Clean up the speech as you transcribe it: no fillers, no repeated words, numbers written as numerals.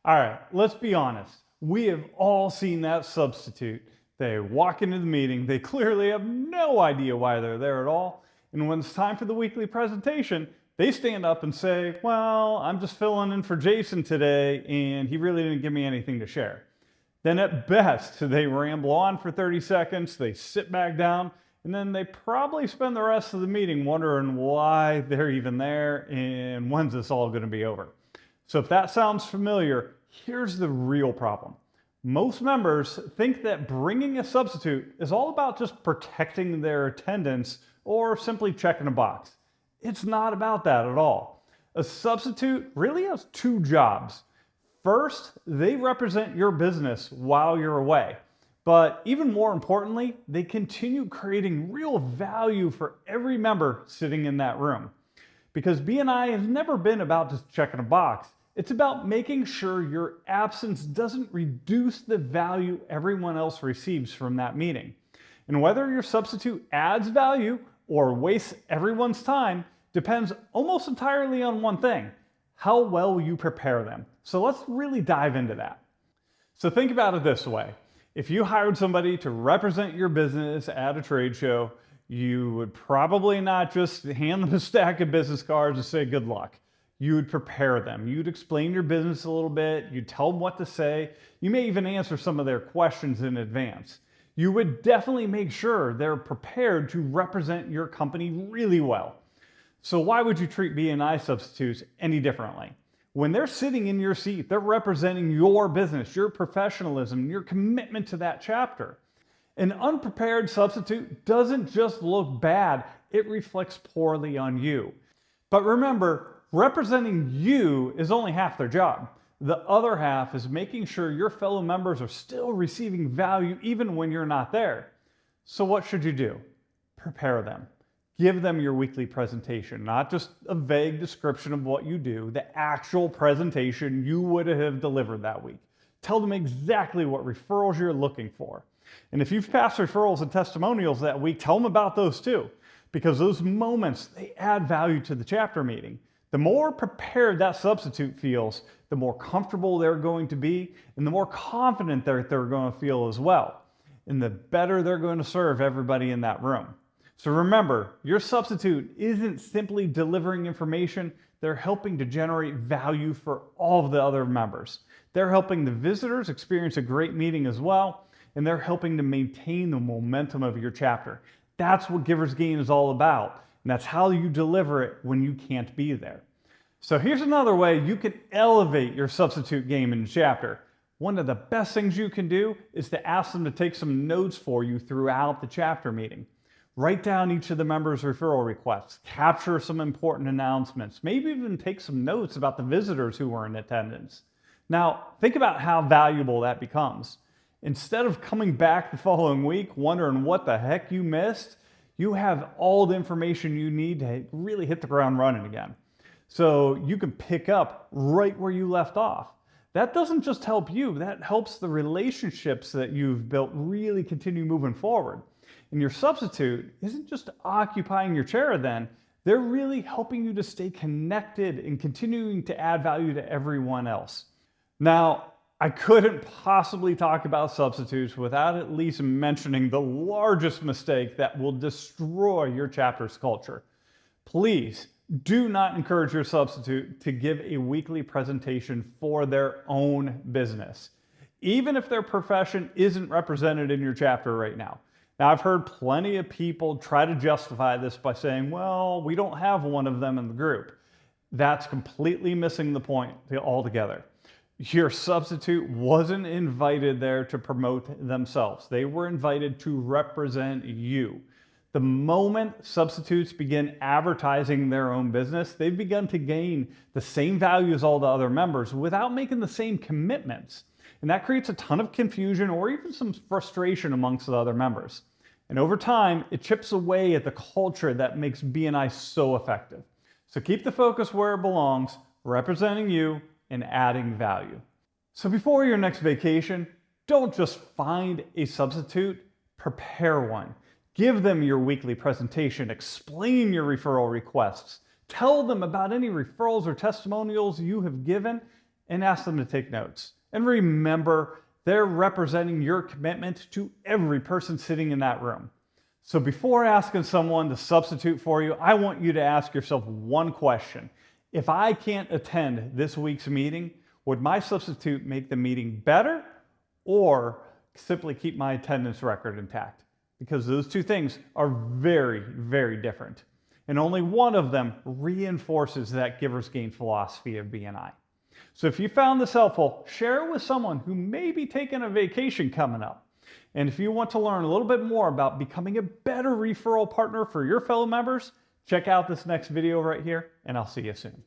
All right, let's be honest. We have all seen that substitute. They walk into the meeting, they clearly have no idea why they're there at all. And when it's time for the weekly presentation, they stand up and say, well, I'm just filling in for Jason today, and he really didn't give me anything to share. Then at best, they ramble on for 30 seconds, they sit back down, and then they probably spend the rest of the meeting wondering why they're even there and when's this all going to be over. So if that sounds familiar, here's the real problem. Most members think that bringing a substitute is all about just protecting their attendance or simply checking a box. It's not about that at all. A substitute really has two jobs. First, they represent your business while you're away. But even more importantly, they continue creating real value for every member sitting in that room. Because BNI has never been about just checking a box. It's about making sure your absence doesn't reduce the value everyone else receives from that meeting. And whether your substitute adds value or wastes everyone's time depends almost entirely on one thing: how well you prepare them. So let's really dive into that. So think about it this way. If you hired somebody to represent your business at a trade show, you would probably not just hand them a stack of business cards and say good luck. You would prepare them. You'd explain your business a little bit. You'd tell them what to say. You may even answer some of their questions in advance. You would definitely make sure they're prepared to represent your company really well. So why would you treat BNI substitutes any differently? When they're sitting in your seat, they're representing your business, your professionalism, your commitment to that chapter. An unprepared substitute doesn't just look bad, it reflects poorly on you. But remember, representing you is only half their job. The other half is making sure your fellow members are still receiving value even when you're not there. So what should you do? Prepare them. Give them your weekly presentation, not just a vague description of what you do, the actual presentation you would have delivered that week. Tell them exactly what referrals you're looking for. And if you've passed referrals and testimonials that week, tell them about those too, because those moments, they add value to the chapter meeting. The more prepared that substitute feels, the more comfortable they're going to be, and the more confident they're going to feel as well. And the better they're going to serve everybody in that room. So remember, your substitute isn't simply delivering information, they're helping to generate value for all of the other members. They're helping the visitors experience a great meeting as well, and they're helping to maintain the momentum of your chapter. That's what Giver's Gain is all about, and that's how you deliver it when you can't be there. So here's another way you can elevate your substitute game in the chapter. One of the best things you can do is to ask them to take some notes for you throughout the chapter meeting. Write down each of the members' referral requests, capture some important announcements, maybe even take some notes about the visitors who were in attendance. Now, think about how valuable that becomes. Instead of coming back the following week wondering what the heck you missed, you have all the information you need to really hit the ground running again. So you can pick up right where you left off. That doesn't just help you, that helps the relationships that you've built really continue moving forward. And your substitute isn't just occupying your chair then, they're really helping you to stay connected and continuing to add value to everyone else. Now, I couldn't possibly talk about substitutes without at least mentioning the largest mistake that will destroy your chapter's culture. Please do not encourage your substitute to give a weekly presentation for their own business, even if their profession isn't represented in your chapter right now. Now, I've heard plenty of people try to justify this by saying, well, we don't have one of them in the group. That's completely missing the point altogether. Your substitute wasn't invited there to promote themselves. They were invited to represent you. The moment substitutes begin advertising their own business, they've begun to gain the same value as all the other members without making the same commitments. And that creates a ton of confusion or even some frustration amongst the other members. And over time, it chips away at the culture that makes BNI so effective. So keep the focus where it belongs, representing you and adding value. So before your next vacation, don't just find a substitute, prepare one. Give them your weekly presentation, explain your referral requests, tell them about any referrals or testimonials you have given, and ask them to take notes. And remember, they're representing your commitment to every person sitting in that room. So before asking someone to substitute for you, I want you to ask yourself one question. If I can't attend this week's meeting, would my substitute make the meeting better or simply keep my attendance record intact? Because those two things are very, very different. And only one of them reinforces that giver's gain philosophy of BNI. So if you found this helpful, share it with someone who may be taking a vacation coming up. And if you want to learn a little bit more about becoming a better referral partner for your fellow members, check out this next video right here, and I'll see you soon.